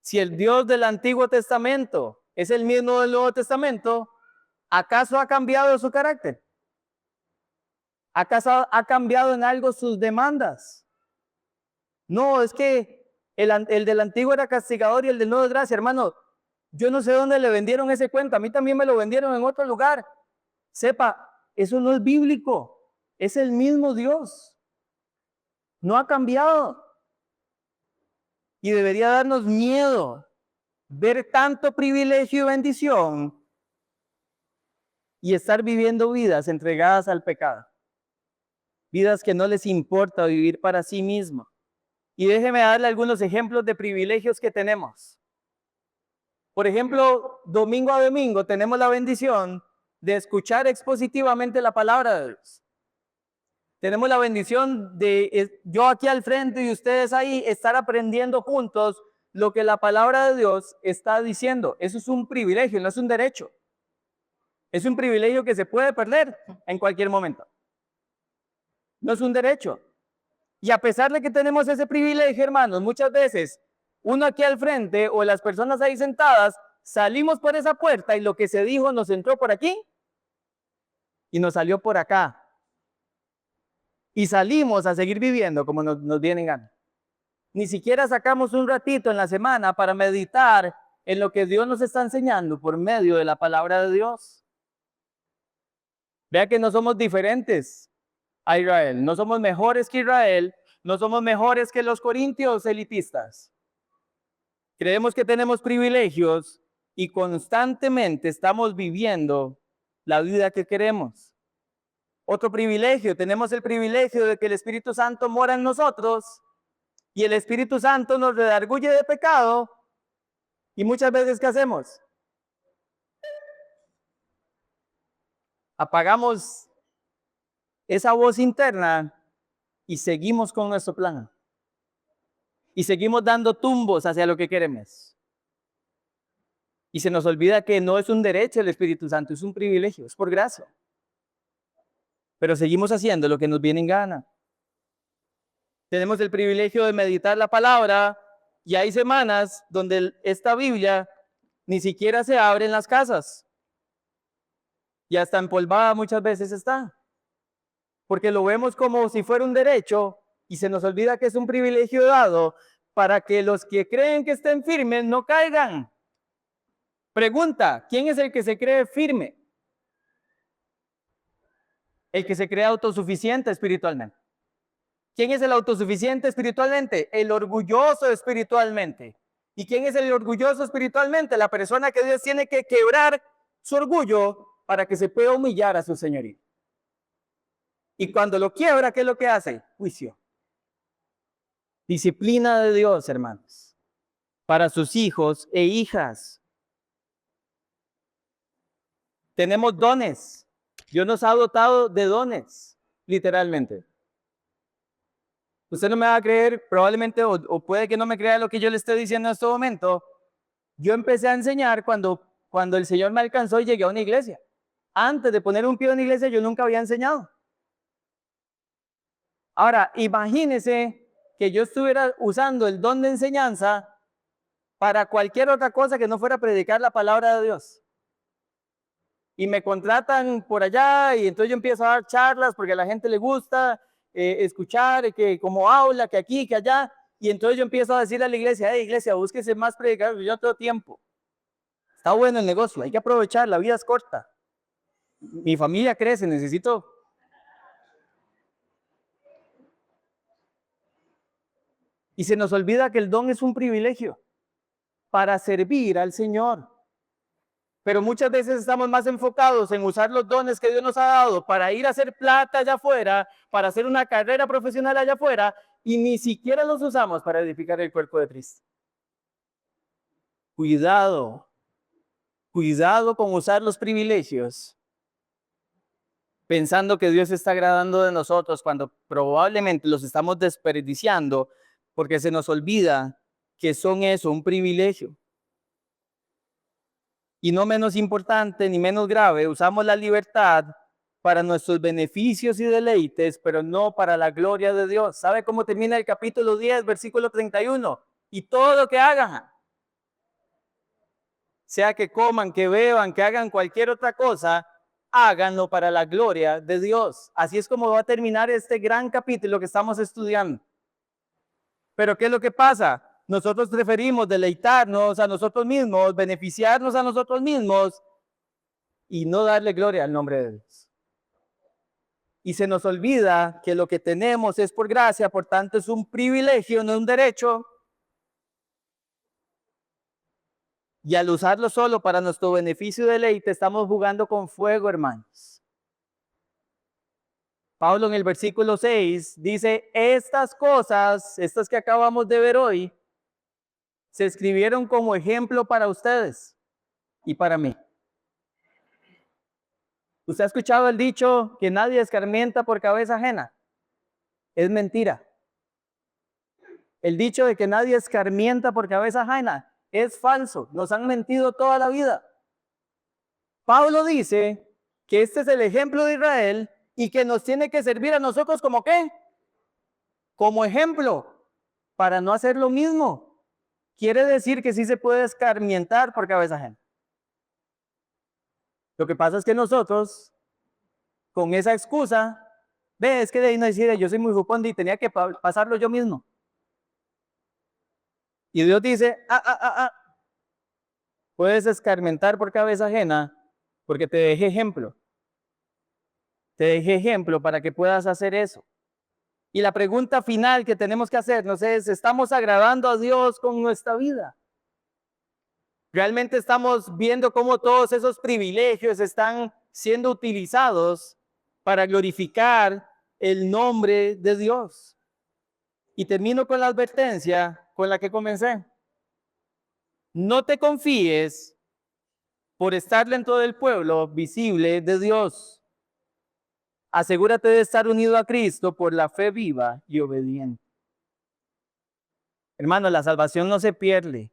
Si el Dios del Antiguo Testamento es el mismo del Nuevo Testamento, ¿acaso ha cambiado su carácter? ¿Acaso ha cambiado en algo sus demandas? No, es que el del Antiguo era castigador y el del Nuevo es gracia, hermano. Yo no sé dónde le vendieron ese cuento, a mí también me lo vendieron en otro lugar. Sepa, eso no es bíblico, es el mismo Dios. No ha cambiado. Y debería darnos miedo ver tanto privilegio y bendición y estar viviendo vidas entregadas al pecado. Vidas que no les importa vivir para sí mismos. Y déjeme darle algunos ejemplos de privilegios que tenemos. Por ejemplo, domingo a domingo tenemos la bendición de escuchar expositivamente la palabra de Dios. Tenemos la bendición de yo aquí al frente y ustedes ahí estar aprendiendo juntos lo que la palabra de Dios está diciendo. Eso es un privilegio, no es un derecho. Es un privilegio que se puede perder en cualquier momento. No es un derecho. Y a pesar de que tenemos ese privilegio, hermanos, muchas veces uno aquí al frente o las personas ahí sentadas, salimos por esa puerta y lo que se dijo nos entró por aquí y nos salió por acá. Y salimos a seguir viviendo como nos viene en gana. Ni siquiera sacamos un ratito en la semana para meditar en lo que Dios nos está enseñando por medio de la palabra de Dios. Vea que no somos diferentes a Israel, no somos mejores que Israel, no somos mejores que los corintios elitistas. Creemos que tenemos privilegios y constantemente estamos viviendo la vida que queremos. Otro privilegio, tenemos el privilegio de que el Espíritu Santo mora en nosotros y el Espíritu Santo nos redarguye de pecado y muchas veces ¿qué hacemos? Apagamos esa voz interna y seguimos con nuestro plan. Y seguimos dando tumbos hacia lo que queremos. Y se nos olvida que no es un derecho el Espíritu Santo, es un privilegio, es por gracia. Pero seguimos haciendo lo que nos viene en gana. Tenemos el privilegio de meditar la palabra y hay semanas donde esta Biblia ni siquiera se abre en las casas. Y hasta empolvada muchas veces está. Porque lo vemos como si fuera un derecho y se nos olvida que es un privilegio dado para que los que creen que estén firmes no caigan. Pregunta, ¿quién es el que se cree firme? El que se cree autosuficiente espiritualmente. ¿Quién es el autosuficiente espiritualmente? El orgulloso espiritualmente. ¿Y quién es el orgulloso espiritualmente? La persona que Dios tiene que quebrar su orgullo para que se pueda humillar a su señorío. Y cuando lo quiebra, ¿qué es lo que hace? Juicio. Disciplina de Dios, hermanos, para sus hijos e hijas. Tenemos dones. Dios nos ha dotado de dones, literalmente. Usted no me va a creer, probablemente, o puede que no me crea lo que yo le estoy diciendo en este momento. Yo empecé a enseñar cuando el Señor me alcanzó y llegué a una iglesia. Antes de poner un pie en una iglesia, yo nunca había enseñado. Ahora, imagínese que yo estuviera usando el don de enseñanza para cualquier otra cosa que no fuera predicar la palabra de Dios. Y me contratan por allá y entonces yo empiezo a dar charlas porque a la gente le gusta escuchar que como habla, que aquí, que allá. Y entonces yo empiezo a decirle a la iglesia, hey iglesia, búsquese más predicadores, yo no tengo tiempo. Está bueno el negocio, hay que aprovechar, la vida es corta. Mi familia crece, necesito. Y se nos olvida que el don es un privilegio para servir al Señor. Pero muchas veces estamos más enfocados en usar los dones que Dios nos ha dado para ir a hacer plata allá afuera, para hacer una carrera profesional allá afuera, y ni siquiera los usamos para edificar el cuerpo de Cristo. Cuidado, cuidado con usar los privilegios, pensando que Dios se está agradando de nosotros cuando probablemente los estamos desperdiciando porque se nos olvida que son eso, un privilegio. Y no menos importante ni menos grave, usamos la libertad para nuestros beneficios y deleites, pero no para la gloria de Dios. ¿Sabe cómo termina el capítulo 10, versículo 31? Y todo lo que hagan, sea que coman, que beban, que hagan cualquier otra cosa, háganlo para la gloria de Dios. Así es como va a terminar este gran capítulo que estamos estudiando. Pero ¿qué es lo que pasa? Nosotros preferimos deleitarnos a nosotros mismos, beneficiarnos a nosotros mismos y no darle gloria al nombre de Dios. Y se nos olvida que lo que tenemos es por gracia, por tanto es un privilegio, no un derecho. Y al usarlo solo para nuestro beneficio y deleite, estamos jugando con fuego, hermanos. Pablo en el versículo 6 dice, estas cosas, estas que acabamos de ver hoy, se escribieron como ejemplo para ustedes y para mí. ¿Usted ha escuchado el dicho que nadie escarmienta por cabeza ajena? Es mentira. El dicho de que nadie escarmienta por cabeza ajena es falso. Nos han mentido toda la vida. Pablo dice que este es el ejemplo de Israel y que nos tiene que servir a nosotros como ¿qué? Como ejemplo para no hacer lo mismo. Quiere decir que sí se puede escarmientar por cabeza ajena. Lo que pasa es que nosotros, con esa excusa, es que de ahí no decir, yo soy muy jupón y tenía que pasarlo yo mismo. Y Dios dice, puedes escarmentar por cabeza ajena porque te dejé ejemplo. Te dejé ejemplo para que puedas hacer eso. Y la pregunta final que tenemos que hacernos es, ¿estamos agradando a Dios con nuestra vida? ¿Realmente estamos viendo cómo todos esos privilegios están siendo utilizados para glorificar el nombre de Dios? Y termino con la advertencia con la que comencé. No te confíes por estar dentro del pueblo visible de Dios. Asegúrate de estar unido a Cristo por la fe viva y obediente. Hermano, la salvación no se pierde.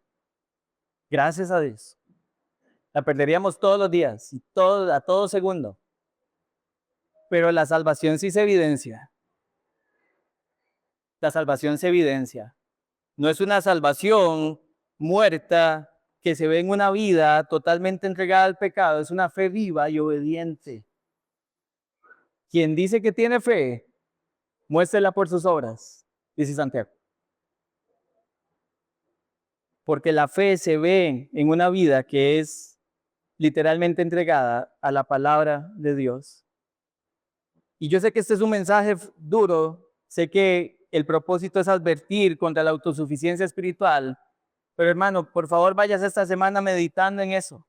Gracias a Dios. La perderíamos todos los días, y a todo segundo. Pero la salvación sí se evidencia. La salvación se evidencia. No es una salvación muerta que se ve en una vida totalmente entregada al pecado. Es una fe viva y obediente. Quien dice que tiene fe, muéstrela por sus obras, dice Santiago. Porque la fe se ve en una vida que es literalmente entregada a la palabra de Dios. Y yo sé que este es un mensaje duro, sé que el propósito es advertir contra la autosuficiencia espiritual, pero hermano, por favor vayas esta semana meditando en eso.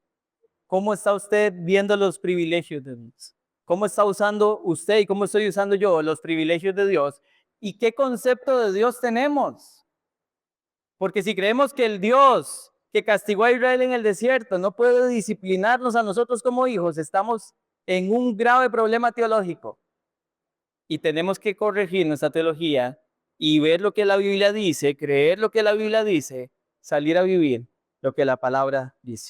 ¿Cómo está usted viendo los privilegios de Dios? ¿Cómo está usando usted y cómo estoy usando yo los privilegios de Dios? ¿Y qué concepto de Dios tenemos? Porque si creemos que el Dios que castigó a Israel en el desierto, no puede disciplinarnos a nosotros como hijos. Estamos en un grave problema teológico y tenemos que corregir nuestra teología y ver lo que la Biblia dice, creer lo que la Biblia dice, salir a vivir lo que la palabra dice.